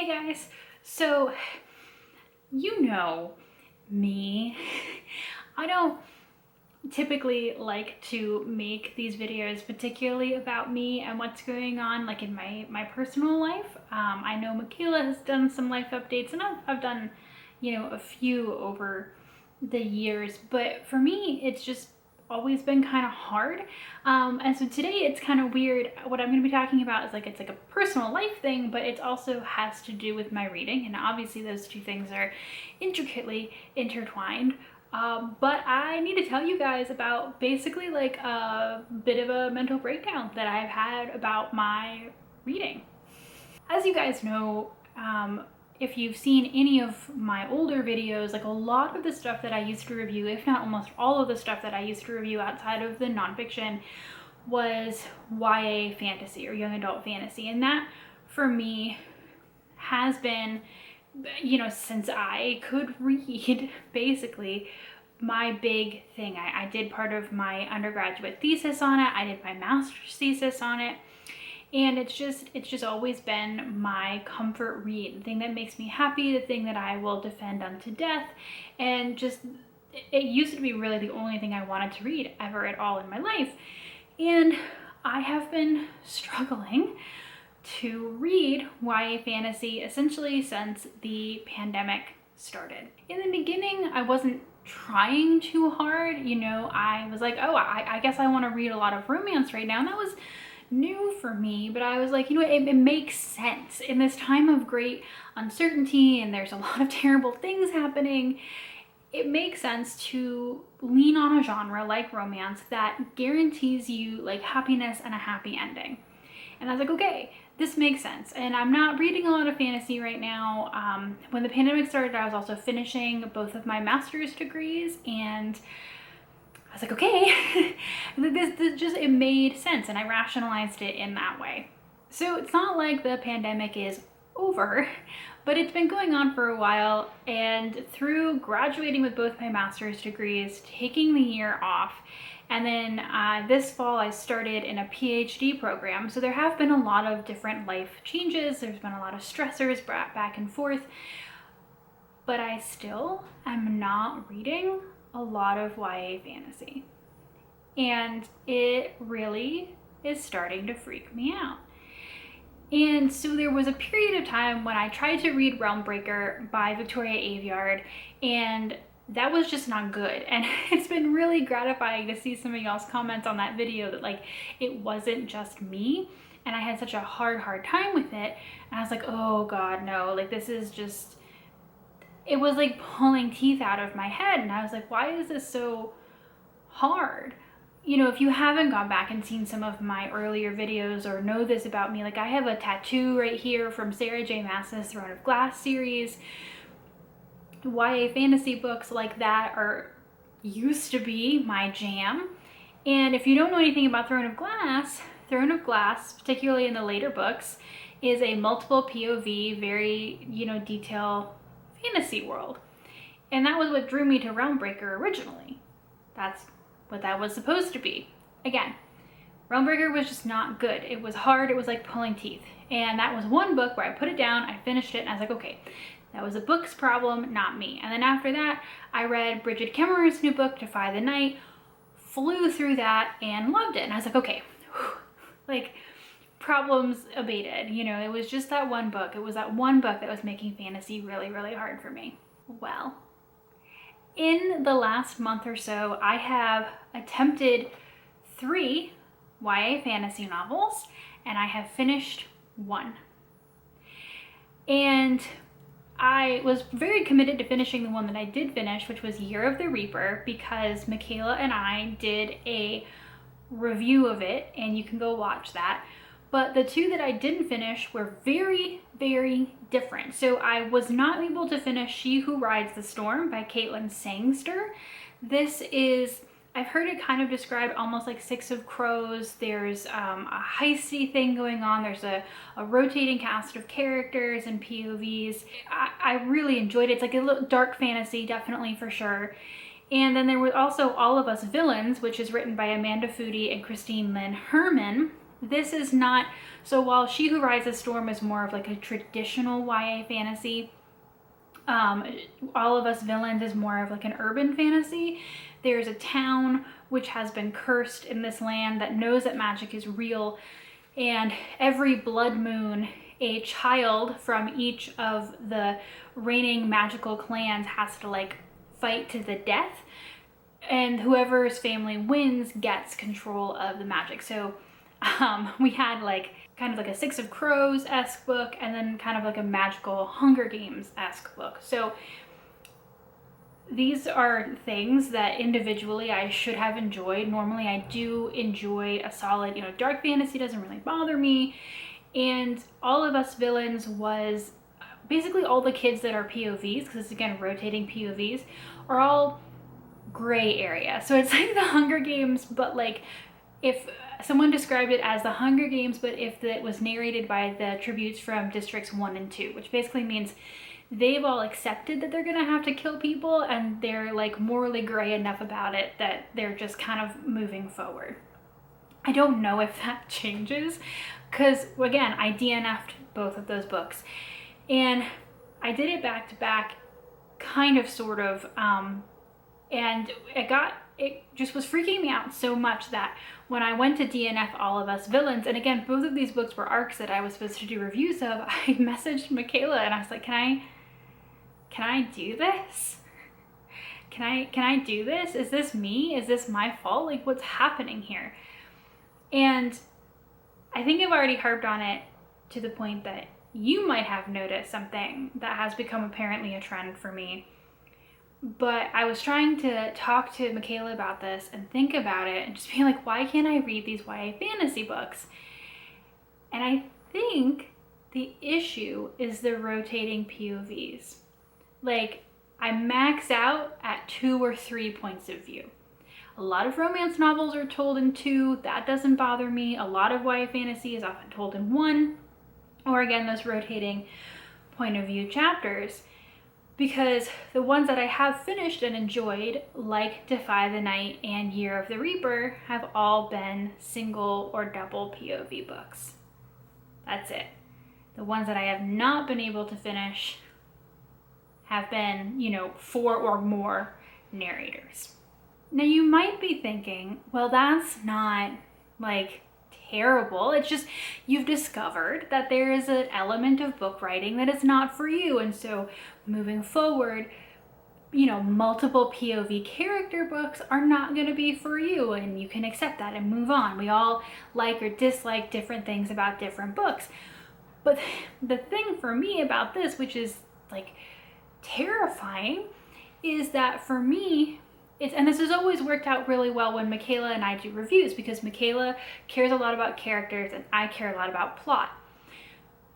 Hey guys, so you know me. I don't typically like to make these videos particularly about me and what's going on like in my personal life. I know Michaela has done some life updates and I've done, a few over the years, but for me it's just always been kind of hard. And so today it's kind of weird. What I'm going to be talking about is it's like a personal life thing, but it also has to do with my reading, and obviously those two things are intricately intertwined. But I need to tell you guys about basically like a bit of a mental breakdown that I've had about my reading. As you guys know, if you've seen any of my older videos, like a lot of the stuff that I used to review, if not almost all of the stuff that I used to review outside of the nonfiction, was YA fantasy or young adult fantasy. And that for me has been, since I could read, basically my big thing. I did part of my undergraduate thesis on it. I did my master's thesis on it. And it's just always been my comfort read, the thing that makes me happy, the thing that I will defend unto death. And just, it used to be really the only thing I wanted to read ever at all in my life. And I have been struggling to read YA fantasy essentially since the pandemic started. In the beginning, I wasn't trying too hard. I was like, oh, I guess I want to read a lot of romance right now. And that was new for me, but I was like, it makes sense in this time of great uncertainty and there's a lot of terrible things happening. It makes sense to lean on a genre like romance that guarantees you like happiness and a happy ending. And I was like, okay, this makes sense. And I'm not reading a lot of fantasy right now. When the pandemic started, I was also finishing both of my master's degrees, and I was like, okay, this just, it made sense, and I rationalized it in that way. So it's not like the pandemic is over, but it's been going on for a while, and through graduating with both my master's degrees, taking the year off, and then this fall I started in a PhD program. So there have been a lot of different life changes. There's been a lot of stressors back and forth, but I still am not reading a lot of YA fantasy, and it really is starting to freak me out. And so there was a period of time when I tried to read Realmbreaker by Victoria Aveyard, and that was just not good. And it's been really gratifying to see some of y'all's comments on that video that like it wasn't just me and I had such a hard time with it. And I was like, oh god, no, like this is just, it was like pulling teeth out of my head. And I was like, why is this so hard? If you haven't gone back and seen some of my earlier videos or know this about me, like I have a tattoo right here from Sarah J. Maas's Throne of Glass series. YA fantasy books like that used to be my jam. And if you don't know anything about Throne of Glass, particularly in the later books, is a multiple POV, very, detail fantasy world. And that was what drew me to Realmbreaker originally. That's what that was supposed to be. Again, Realmbreaker was just not good. It was hard, it was like pulling teeth. And that was one book where I put it down, I finished it, and I was like, okay, that was a book's problem, not me. And then after that, I read Bridget Kemmerer's new book, Defy the Night, flew through that and loved it. And I was like, okay, like problems abated. It was just that one book. It was that one book that was making fantasy really, really hard for me. Well, in the last month or so, I have attempted 3 YA fantasy novels, and I have finished 1. And I was very committed to finishing the one that I did finish, which was Year of the Reaper, because Michaela and I did a review of it, and you can go watch that. But the 2 that I didn't finish were very, very different. So I was not able to finish She Who Rides the Storm by Caitlin Sangster. This is, I've heard it kind of described almost like Six of Crows. There's a heisty thing going on. There's a rotating cast of characters and POVs. I really enjoyed it. It's like a little dark fantasy, definitely, for sure. And then there was also All of Us Villains, which is written by Amanda Foody and Christine Lynn Herman. This is not, so while She Who Rides the Storm is more of like a traditional YA fantasy, All of Us Villains is more of like an urban fantasy. There's a town which has been cursed in this land that knows that magic is real, and every blood moon a child from each of the reigning magical clans has to like fight to the death, and whoever's family wins gets control of the magic. So we had like kind of like a Six of Crows-esque book, and then kind of like a magical Hunger Games-esque book. So these are things that individually I should have enjoyed. Normally I do enjoy a solid, you know, dark fantasy doesn't really bother me. And All of Us Villains was basically all the kids that are POVs, because it's again rotating POVs, are all gray area. So it's like the Hunger Games, but like if someone described it as the Hunger Games, but if it was narrated by the tributes from Districts 1 and 2, which basically means they've all accepted that they're gonna have to kill people, and they're like morally gray enough about it that they're just kind of moving forward. I don't know if that changes, because again, I DNF'd both of those books, and I did it back to back, kind of, sort of, and it just was freaking me out so much that when I went to DNF All of Us Villains, and again, both of these books were arcs that I was supposed to do reviews of, I messaged Michaela and I was like, can I do this? Can I do this? Is this me? Is this my fault? Like, what's happening here? And I think I've already harped on it to the point that you might have noticed something that has become apparently a trend for me. But I was trying to talk to Michaela about this and think about it and just be like, why can't I read these YA fantasy books? And I think the issue is the rotating POVs. Like, I max out at 2 or 3 points of view. A lot of romance novels are told in 2. That doesn't bother me. A lot of YA fantasy is often told in 1. Or again, those rotating point of view chapters. Because the ones that I have finished and enjoyed, like Defy the Night and Year of the Reaper, have all been single or double POV books. That's it. The ones that I have not been able to finish have been, you know, 4 or more narrators. Now you might be thinking, well, that's not like terrible. It's just you've discovered that there is an element of book writing that is not for you. And so moving forward, you know, multiple POV character books are not going to be for you, and you can accept that and move on. We all like or dislike different things about different books. But the thing for me about this, which is like terrifying, is that for me, and this has always worked out really well when Michaela and I do reviews, because Michaela cares a lot about characters and I care a lot about plot.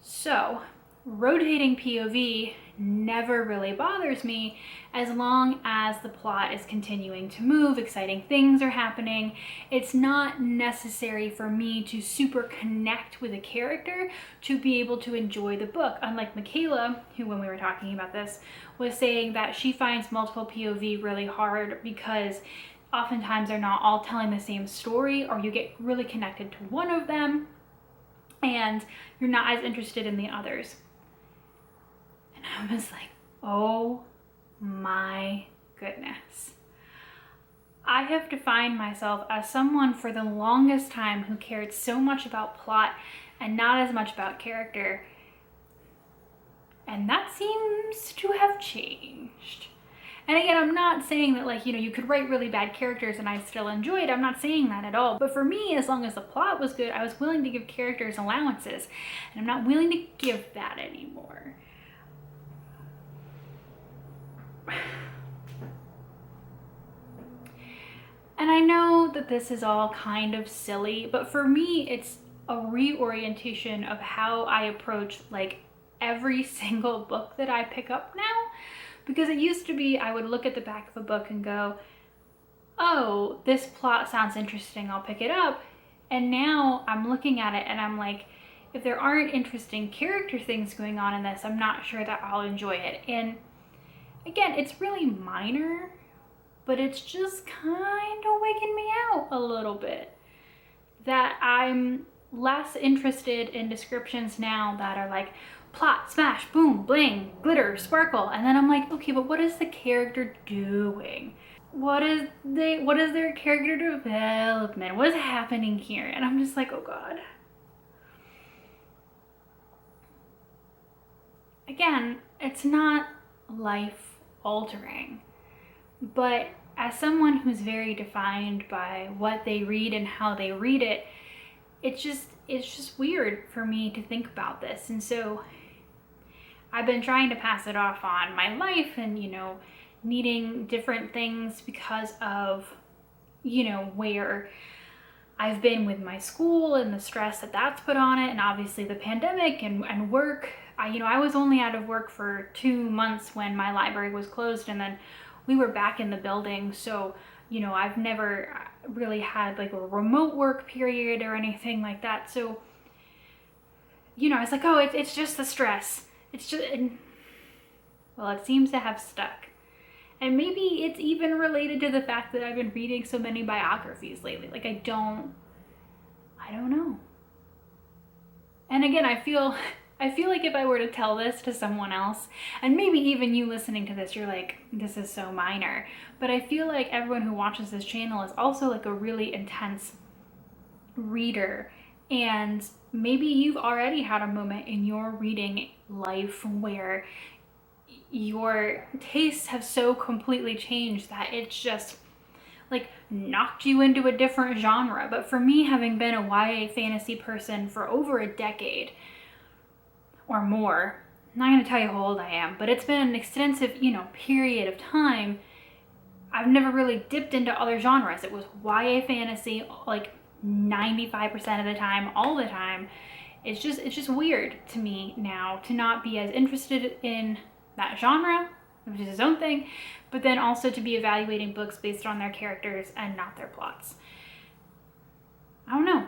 So rotating POV never really bothers me as long as the plot is continuing to move, exciting things are happening. It's not necessary for me to super connect with a character to be able to enjoy the book. Unlike Michaela, who when we were talking about this was saying that she finds multiple POV really hard because oftentimes they're not all telling the same story, or you get really connected to one of them and you're not as interested in the others. And I was like, oh my goodness. I have defined myself as someone for the longest time who cared so much about plot and not as much about character. And that seems to have changed. And again, I'm not saying that, like, you know, you could write really bad characters and I still enjoy it. I'm not saying that at all. But for me, as long as the plot was good, I was willing to give characters allowances. And I'm not willing to give that anymore. And I know that this is all kind of silly, but for me, it's a reorientation of how I approach like every single book that I pick up now. Because it used to be I would look at the back of a book and go, oh, this plot sounds interesting, I'll pick it up. And now I'm looking at it and I'm like, if there aren't interesting character things going on in this, I'm not sure that I'll enjoy it. And again, it's really minor, but it's just kind of waking me out a little bit. That I'm less interested in descriptions now that are like plot, smash, boom, bling, glitter, sparkle. And then I'm like, okay, but what is the character doing? What is their character development? What is happening here? And I'm just like, oh God. Again, it's not life altering, but as someone who's very defined by what they read and how they read it, it's just weird for me to think about this. And so I've been trying to pass it off on my life and, you know, needing different things because of, you know, where I've been with my school and the stress that that's put on it, and obviously the pandemic and work. I was only out of work for 2 months when my library was closed, and then we were back in the building. So, you know, I've never really had like a remote work period or anything like that. So, you know, I was like, oh, it's just the stress. It's just, well, it seems to have stuck. And maybe it's even related to the fact that I've been reading so many biographies lately. Like, I don't know. And again, I feel like if I were to tell this to someone else, and maybe even you listening to this, you're like, this is so minor. But I feel like everyone who watches this channel is also like a really intense reader. And maybe you've already had a moment in your reading life where your tastes have so completely changed that it's just like knocked you into a different genre. But for me, having been a YA fantasy person for over a decade or more, I'm not going to tell you how old I am, but it's been an extensive, you know, period of time. I've never really dipped into other genres. It was YA fantasy like 95% of the time, all the time. It's just weird to me now to not be as interested in that genre, which is its own thing, but then also to be evaluating books based on their characters and not their plots. I don't know.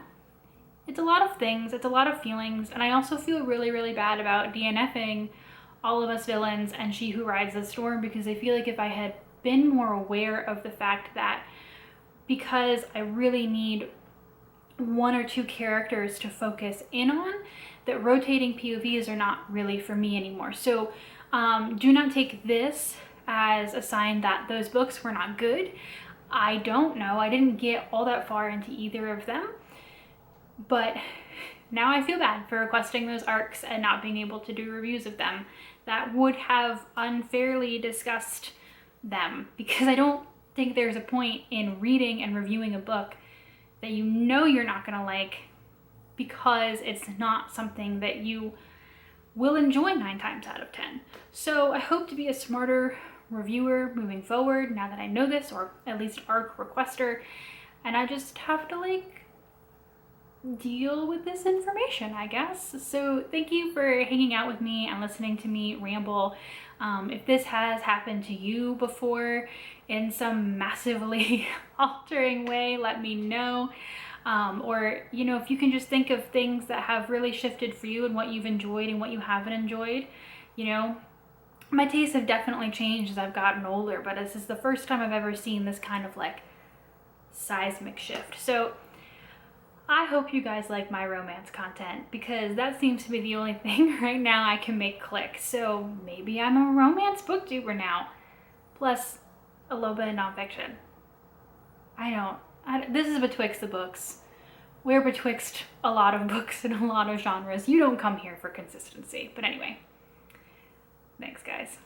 It's a lot of things, it's a lot of feelings, and I also feel really, really bad about DNFing All of Us Villains and She Who Rides the Storm, because I feel like if I had been more aware of the fact that because I really need 1 or 2 characters to focus in on, that rotating POVs are not really for me anymore. So do not take this as a sign that those books were not good. I don't know. I didn't get all that far into either of them. But now I feel bad for requesting those arcs and not being able to do reviews of them that would have unfairly discussed them, because I don't think there's a point in reading and reviewing a book that you know you're not going to like because it's not something that you will enjoy 9 times out of 10. So I hope to be a smarter reviewer moving forward now that I know this, or at least arc requester, and I just have to like deal with this information, I guess. So thank you for hanging out with me and listening to me ramble. If this has happened to you before in some massively altering way, let me know. Or, you know, if you can just think of things that have really shifted for you and what you've enjoyed and what you haven't enjoyed. You know, my tastes have definitely changed as I've gotten older, but this is the first time I've ever seen this kind of like seismic shift. So I hope you guys like my romance content, because that seems to be the only thing right now I can make click. So maybe I'm a romance booktuber now, plus a little bit of nonfiction. This is betwixt the books. We're betwixt a lot of books and a lot of genres. You don't come here for consistency. But anyway, thanks guys.